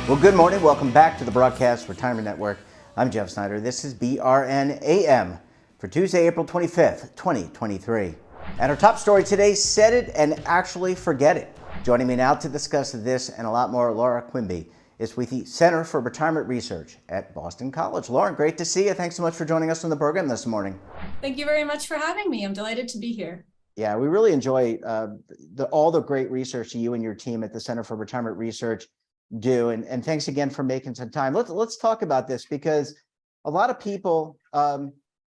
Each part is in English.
Well, good morning. Welcome back to the Broadcast Retirement Network. I'm Jeff Snyder. This is BRN AM for Tuesday, April 25th, 2023. And our top story today, set it and actually forget it. Joining me now to discuss this and a lot more, Laura Quinsby is with the Center for Retirement Research at Boston College. Lauren, great to see you. Thanks so much for joining us on the program this morning. Thank you very much for having me. I'm delighted to be here. Yeah, we really enjoy all the great research you and your team at the Center for Retirement Research do, and thanks again for making some time. Let's talk about this, because a lot of people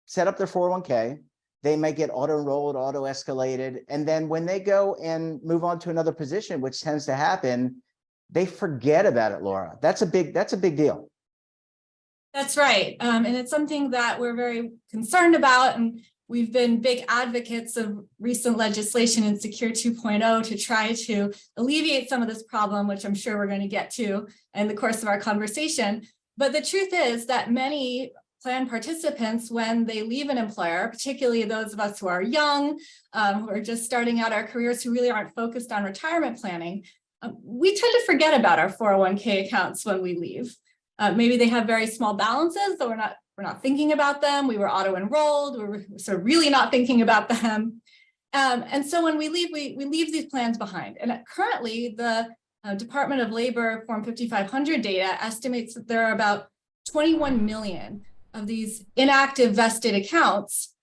set up their 401k. They might get auto enrolled, auto escalated, and then when they go and move on to another position, which tends to happen, they forget about it. Laura, that's a big deal. That's right, and it's something that we're very concerned about, and we've been big advocates of recent legislation in Secure 2.0 to try to alleviate some of this problem, which I'm sure we're going to get to in the course of our conversation. But the truth is that many plan participants, when they leave an employer, particularly those of us who are young, who are just starting out our careers, who really aren't focused on retirement planning, we tend to forget about our 401k accounts when we leave. Maybe they have very small balances, so we're not thinking about them. We were auto enrolled. We were sort of really not thinking about them. And so when we leave these plans behind. And currently, the Department of Labor Form 5500 data estimates that there are about 21 million of these inactive vested accounts,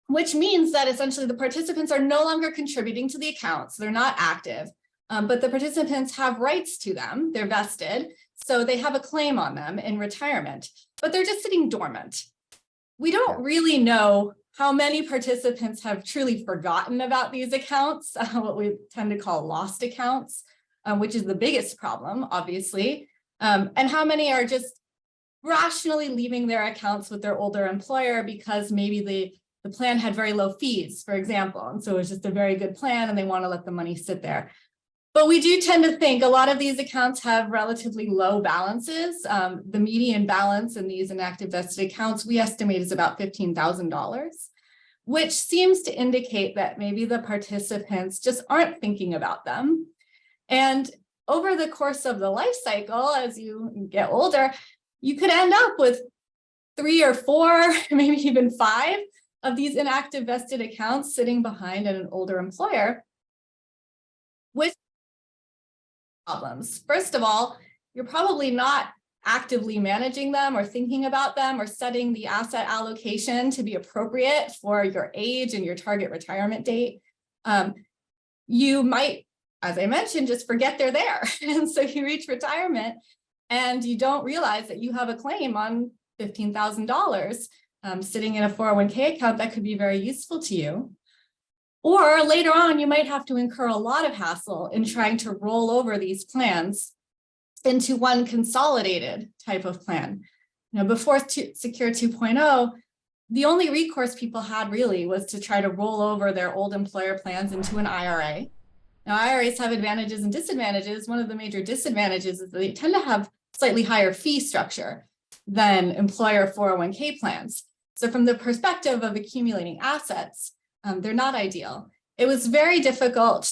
which means that essentially the participants are no longer contributing to the accounts. They're not active, but the participants have rights to them. They're vested. So they have a claim on them in retirement, but they're just sitting dormant. We don't really know how many participants have truly forgotten about these accounts, what we tend to call lost accounts, which is the biggest problem, obviously, and how many are just rationally leaving their accounts with their older employer because maybe the plan had very low fees, for example, and so it's just a very good plan and they want to let the money sit there. But we do tend to think a lot of these accounts have relatively low balances. The median balance in these inactive vested accounts, we estimate, is about $15,000, which seems to indicate that maybe the participants just aren't thinking about them. And over the course of the life cycle, as you get older, you could end up with 3 or 4, maybe even 5 of these inactive vested accounts sitting behind at an older employer, which problems. First of all, you're probably not actively managing them or thinking about them or setting the asset allocation to be appropriate for your age and your target retirement date. You might, as I mentioned, just forget they're there. And so you reach retirement and you don't realize that you have a claim on $15,000 sitting in a 401k account that could be very useful to you. Or later on, you might have to incur a lot of hassle in trying to roll over these plans into one consolidated type of plan. Before Secure 2.0, the only recourse people had really was to try to roll over their old employer plans into an IRA. Now, IRAs have advantages and disadvantages. One of the major disadvantages is that they tend to have slightly higher fee structure than employer 401k plans. So from the perspective of accumulating assets, they're not ideal. It was very difficult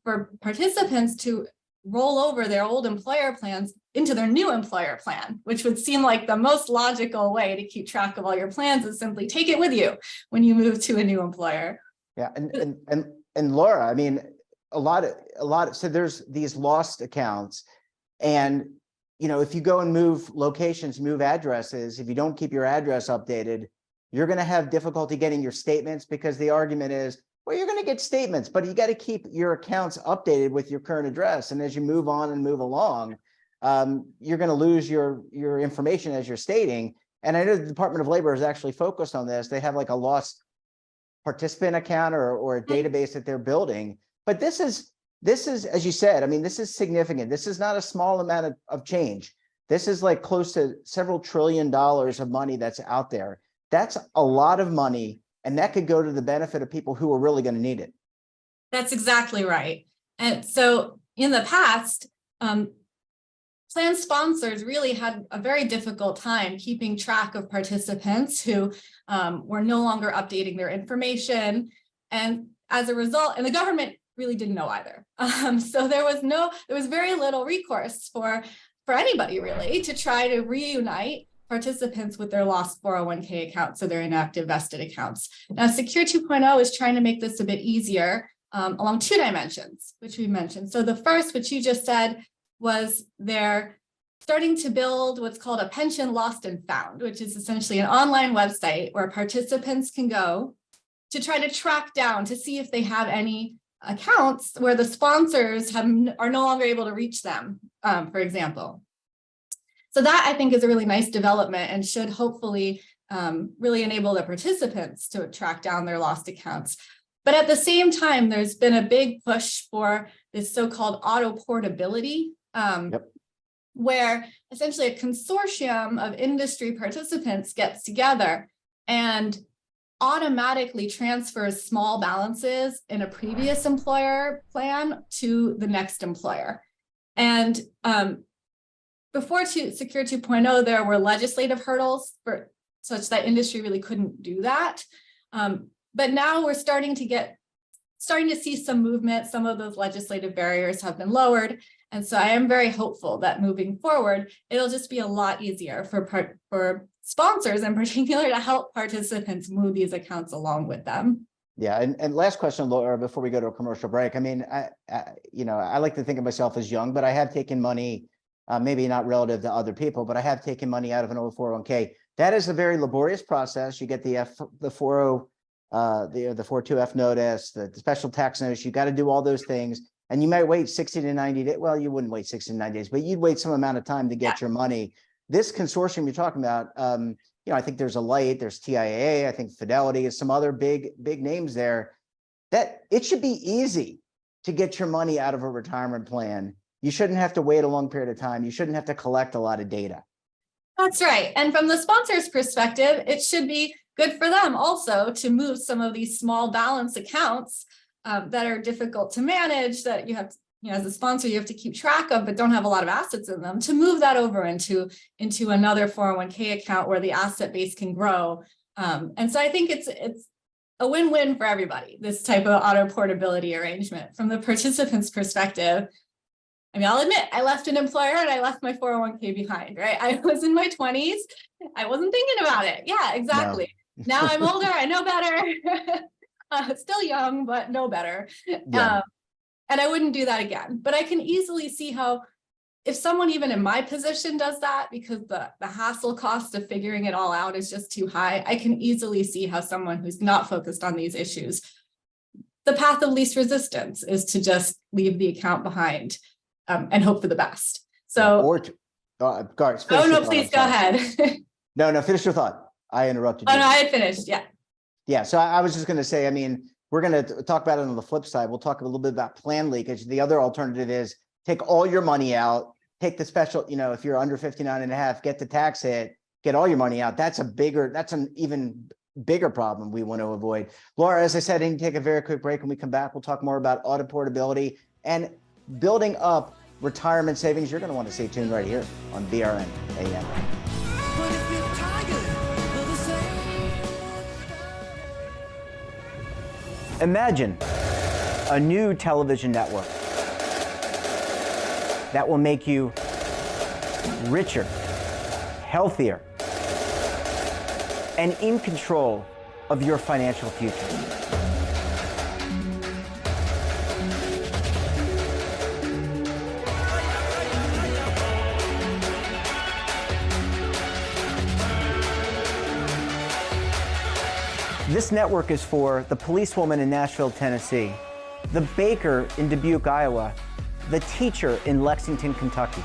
for participants to roll over their old employer plans into their new employer plan, which would seem like the most logical way to keep track of all your plans is simply take it with you when you move to a new employer. Yeah, and Laura, I mean, a lot of so there's these lost accounts, and if you go and move locations, move addresses, if you don't keep your address updated, you're going to have difficulty getting your statements, because the argument is, well, you're going to get statements, but you got to keep your accounts updated with your current address. And as you move on and move along, you're going to lose your information, as you're stating. And I know the Department of Labor is actually focused on this. They have like a lost participant account or a database that they're building. But this is, as you said, I mean, this is significant. This is not a small amount of change. This is like close to several $1 trillion of money that's out there. That's a lot of money, and that could go to the benefit of people who are really going to need it. That's exactly right. And so in the past, plan sponsors really had a very difficult time keeping track of participants who were no longer updating their information. And as a result, and the government really didn't know either. So there was very little recourse for anybody really to try to reunite participants with their lost 401k accounts or their inactive vested accounts. Now, Secure 2.0 is trying to make this a bit easier along two dimensions, which we mentioned. So the first, which you just said, was they're starting to build what's called a pension lost and found, which is essentially an online website where participants can go to try to track down to see if they have any accounts where the sponsors are no longer able to reach them, for example. So that, I think, is a really nice development and should hopefully really enable the participants to track down their lost accounts. But at the same time, there's been a big push for this so-called auto portability, where essentially a consortium of industry participants gets together and automatically transfers small balances in a previous employer plan to the next employer. And before Secure 2.0, there were legislative hurdles for such that industry really couldn't do that. But now we're starting to see some movement. Some of those legislative barriers have been lowered. And so I am very hopeful that moving forward, it'll just be a lot easier for sponsors in particular to help participants move these accounts along with them. Yeah, and last question, Laura, before we go to a commercial break. I mean, I like to think of myself as young, but I have taken money, maybe not relative to other people, but I have taken money out of an old 401k. That is a very laborious process. You get the 42F notice, the special tax notice. You got to do all those things, and you might wait 60 to 90 days. Well, you wouldn't wait 60 to 90 days, but you'd wait some amount of time to get your money. This consortium you're talking about, I think there's Alight, there's TIAA, I think Fidelity, some other big names there. That it should be easy to get your money out of a retirement plan. You shouldn't have to wait a long period of time. You shouldn't have to collect a lot of data. That's right. And from the sponsor's perspective, it should be good for them also to move some of these small balance accounts that are difficult to manage, that you have to, as a sponsor, you have to keep track of, but don't have a lot of assets in them, to move that over into another 401k account where the asset base can grow. And so I think it's a win-win for everybody, this type of auto portability arrangement. From the participant's perspective, I mean, I'll admit, I left an employer and I left my 401k behind, right? I was in my 20s. I wasn't thinking about it. Yeah, exactly. No. Now I'm older. I know better. Still young, but know better. Yeah. And I wouldn't do that again. But I can easily see how, if someone even in my position does that, because the hassle cost of figuring it all out is just too high, I can easily see how someone who's not focused on these issues, the path of least resistance is to just leave the account behind. And hope for the best. So, Garth, oh no, please go ahead. No, finish your thought. I interrupted you. Oh no, I had finished. Yeah. Yeah. So I was just going to say, I mean, we're going to talk about it on the flip side. We'll talk a little bit about plan leakage. The other alternative is take all your money out, take the special, if you're under 59 and a half, get the tax hit, get all your money out. That's an even bigger problem we want to avoid. Laura, as I said, I need to take a very quick break. When we come back, we'll talk more about auto portability and building up retirement savings. You're going to want to stay tuned right here on BRN AM. Imagine a new television network that will make you richer, healthier, and in control of your financial future. This network is for the policewoman in Nashville, Tennessee, the baker in Dubuque, Iowa, the teacher in Lexington, Kentucky.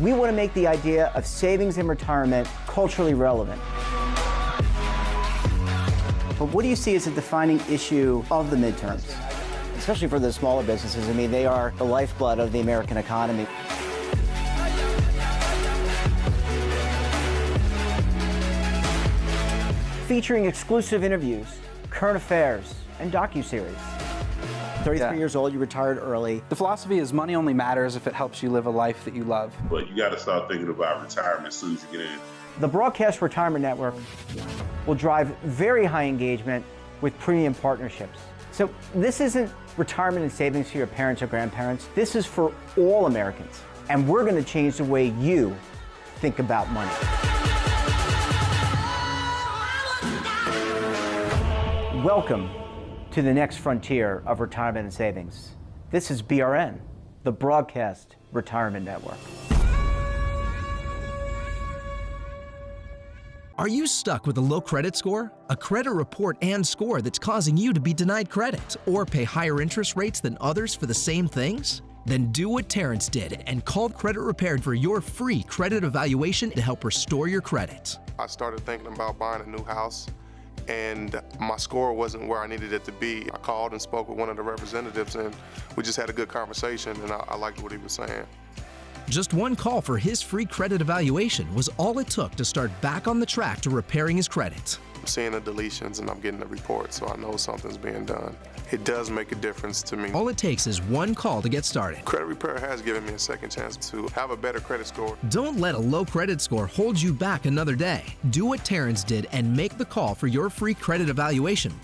We want to make the idea of savings and retirement culturally relevant. But what do you see as a defining issue of the midterms, especially for the smaller businesses? I mean, they are the lifeblood of the American economy. Featuring exclusive interviews, current affairs, and docuseries. 33 years old, you retired early. The philosophy is money only matters if it helps you live a life that you love. But you got to start thinking about retirement as soon as you get in. The Broadcast Retirement Network will drive very high engagement with premium partnerships. So this isn't retirement and savings for your parents or grandparents. This is for all Americans. And we're going to change the way you think about money. Welcome to the next frontier of retirement and savings. This is BRN, the Broadcast Retirement Network. Are you stuck with a low credit score? A credit report and score that's causing you to be denied credit or pay higher interest rates than others for the same things? Then do what Terrence did and call Credit Repaired for your free credit evaluation to help restore your credit. I started thinking about buying a new house, and my score wasn't where I needed it to be. I called and spoke with one of the representatives, and we just had a good conversation, and I liked what he was saying. Just one call for his free credit evaluation was all it took to start back on the track to repairing his credit. I'm seeing the deletions and I'm getting the report, so I know something's being done. It does make a difference to me. All it takes is one call to get started. Credit Repair has given me a second chance to have a better credit score. Don't let a low credit score hold you back another day. Do what Terrence did and make the call for your free credit evaluation.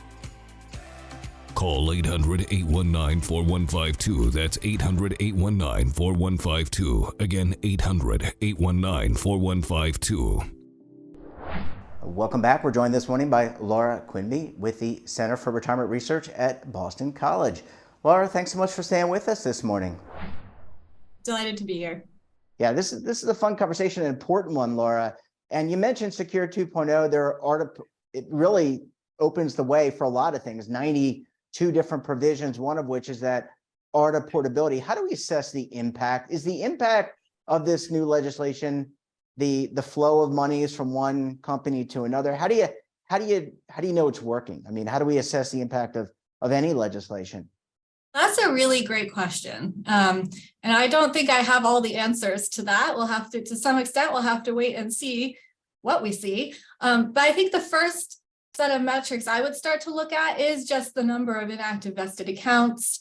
Call 800-819-4152. That's 800-819-4152. Again, 800-819-4152. Welcome back. We're joined this morning by Laura Quinby with the Center for Retirement Research at Boston College. Laura, thanks so much for staying with us this morning. Delighted to be here. Yeah, this is a fun conversation, an important one, Laura. And you mentioned Secure 2.0. It really opens the way for a lot of things. 92 different provisions, one of which is that ARTA portability. How do we assess the impact? Is the impact of this new legislation the flow of monies from one company to another? How do you know it's working? I mean, how do we assess the impact of any legislation? That's a really great question. And I don't think I have all the answers to that. We'll have to some extent, we'll have to wait and see what we see. But I think the first set of metrics I would start to look at is just the number of inactive vested accounts.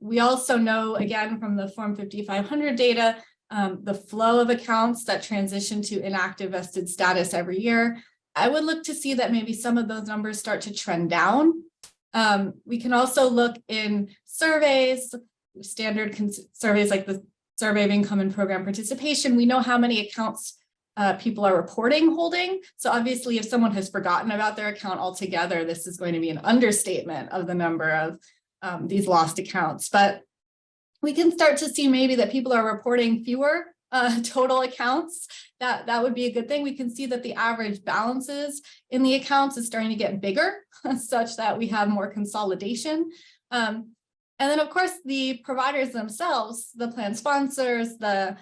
We also know, again, from the Form 5500 data, the flow of accounts that transition to inactive vested status every year. I would look to see that maybe some of those numbers start to trend down. We can also look in surveys, standard surveys like the Survey of Income and Program Participation. We know how many accounts people are reporting holding. So obviously, if someone has forgotten about their account altogether, this is going to be an understatement of the number of these lost accounts. But we can start to see maybe that people are reporting fewer total accounts. That would be a good thing. We can see that the average balances in the accounts is starting to get bigger, such that we have more consolidation. And then, of course, the providers themselves, the plan sponsors, the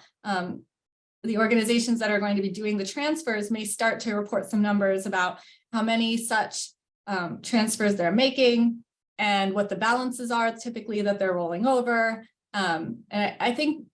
organizations that are going to be doing the transfers may start to report some numbers about how many such transfers they're making and what the balances are typically that they're rolling over. And I think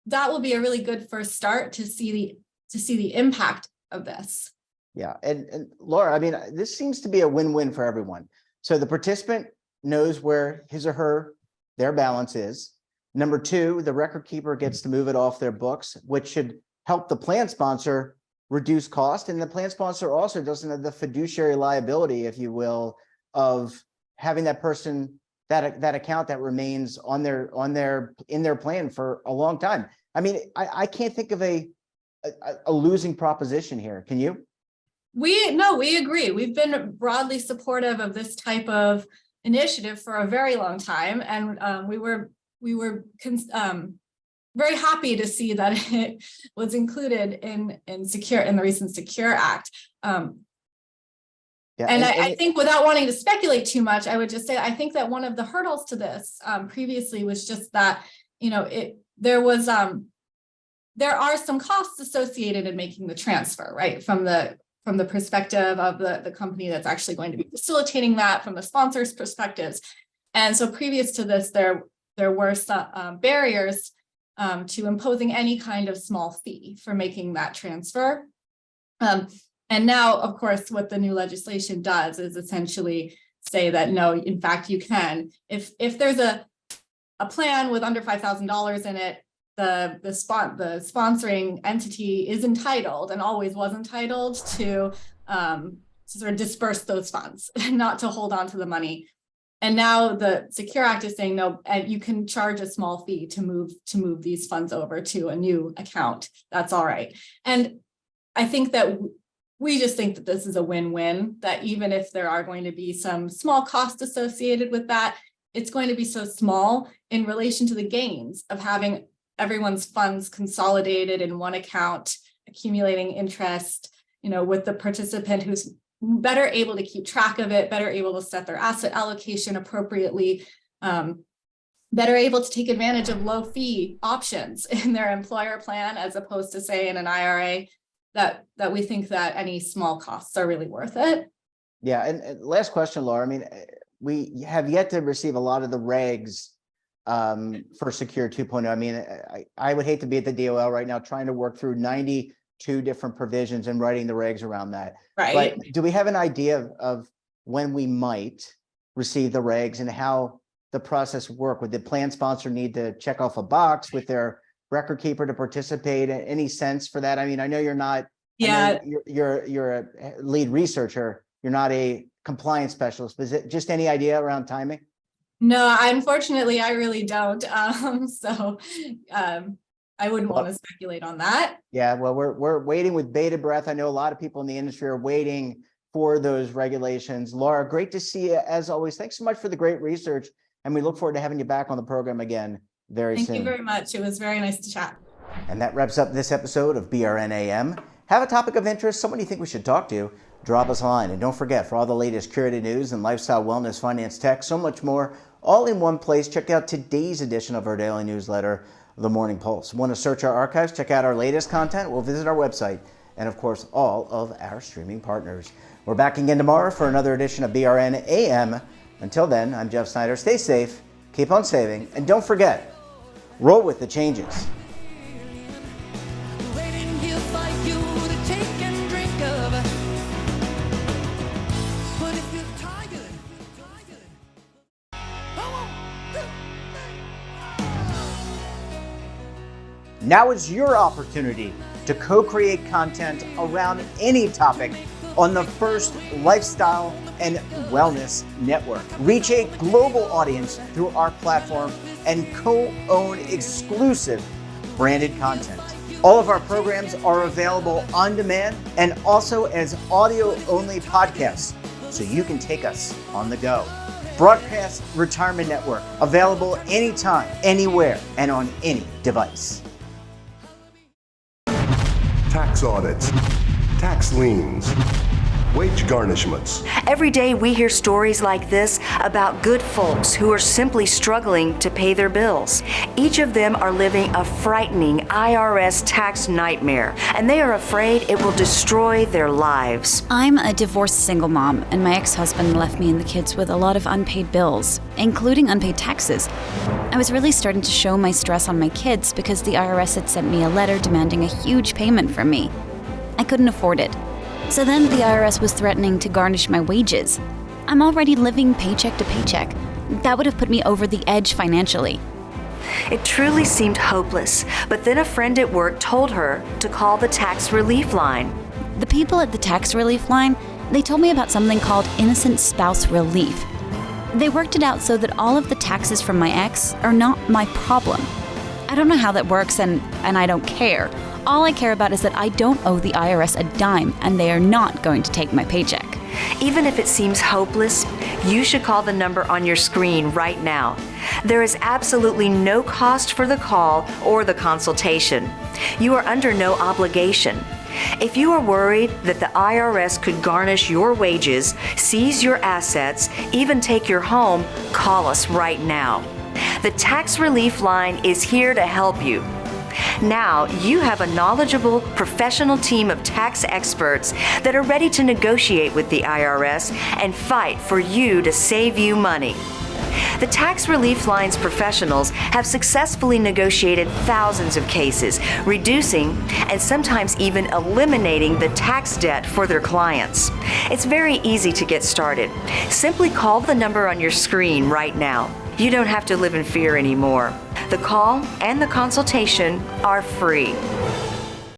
that will be a really good first start to see the impact of this. Yeah, and Laura, I mean, this seems to be a win-win for everyone. So the participant knows where his or their balance is. Number two, the record keeper gets to move it off their books, which should help the plan sponsor reduce cost. And the plan sponsor also doesn't have the fiduciary liability, if you will, of having that person, that account that remains in their plan for a long time. I mean, I can't think of a losing proposition here. Can you? We agree. We've been broadly supportive of this type of initiative for a very long time, and we were very happy to see that it was included in the recent Secure Act. Yeah, and I think, without wanting to speculate too much, I would just say I think that one of the hurdles to this previously was just that, there are some costs associated in making the transfer, right? From the perspective of the company that's actually going to be facilitating that, from the sponsor's perspectives. And so previous to this, there were some barriers to imposing any kind of small fee for making that transfer. And now, of course, what the new legislation does is essentially say that no, in fact, you can. If there's a plan with under $5,000 in it, the sponsoring entity is entitled, and always was entitled, to sort of disperse those funds, not to hold on to the money. And now the Secure Act is saying, no, and you can charge a small fee to move these funds over to a new account. That's all right. And I think that we just think that this is a win-win, that even if there are going to be some small costs associated with that, it's going to be so small in relation to the gains of having everyone's funds consolidated in one account, accumulating interest, with the participant who's better able to keep track of it, better able to set their asset allocation appropriately, better able to take advantage of low fee options in their employer plan, as opposed to, say, in an IRA, that we think that any small costs are really worth it. Yeah, and last question, Laura. I mean, we have yet to receive a lot of the regs for Secure 2.0. I mean, I would hate to be at the DOL right now trying to work through 92 different provisions and writing the regs around that. Right. But do we have an idea of when we might receive the regs and how the process work? Would the plan sponsor need to check off a box with their record keeper to participate? Any sense for that? I mean, I know you're not. Yeah. You're a lead researcher. You're not a compliance specialist. But is it just any idea around timing? No, unfortunately, I really don't. I wouldn't want to speculate on that. Yeah, well, we're waiting with bated breath. I know a lot of people in the industry are waiting for those regulations. Laura, great to see you as always. Thanks so much for the great research, and we look forward to having you back on the program again very soon. Thank you very much. It was very nice to chat. And that wraps up this episode of BRNAM. Have a topic of interest, someone you think we should talk to, drop us a line. And don't forget, for all the latest curated news and lifestyle, wellness, finance, tech, so much more, all in one place, check out today's edition of our daily newsletter, The Morning Pulse. Want to search our archives, check out our latest content? We'll visit our website and, of course, all of our streaming partners. We're back again tomorrow for another edition of BRN AM. Until then, I'm Jeff Snyder. Stay safe, keep on saving, and don't forget, roll with the changes. Now is your opportunity to co-create content around any topic on the first lifestyle and wellness network. Reach a global audience through our platform and co-own exclusive branded content. All of our programs are available on demand and also as audio-only podcasts, so you can take us on the go. Broadcast Retirement Network, available anytime, anywhere, and on any device. Tax audits, tax liens, wage garnishments. Every day we hear stories like this about good folks who are simply struggling to pay their bills. Each of them are living a frightening IRS tax nightmare, and they are afraid it will destroy their lives. I'm a divorced single mom, and my ex-husband left me and the kids with a lot of unpaid bills, including unpaid taxes. I was really starting to show my stress on my kids because the IRS had sent me a letter demanding a huge payment from me. I couldn't afford it. So then the IRS was threatening to garnish my wages. I'm already living paycheck to paycheck. That would have put me over the edge financially. It truly seemed hopeless, but then a friend at work told her to call the tax relief line. The people at the tax relief line, they told me about something called innocent spouse relief. They worked it out so that all of the taxes from my ex are not my problem. I don't know how that works, and I don't care. All I care about is that I don't owe the IRS a dime, and they are not going to take my paycheck. Even if it seems hopeless, you should call the number on your screen right now. There is absolutely no cost for the call or the consultation. You are under no obligation. If you are worried that the IRS could garnish your wages, seize your assets, even take your home, call us right now. The Tax Relief Line is here to help you. Now you have a knowledgeable, professional team of tax experts that are ready to negotiate with the IRS and fight for you to save you money. The Tax Relief Line's professionals have successfully negotiated thousands of cases, reducing and sometimes even eliminating the tax debt for their clients. It's very easy to get started. Simply call the number on your screen right now. You don't have to live in fear anymore. The call and the consultation are free.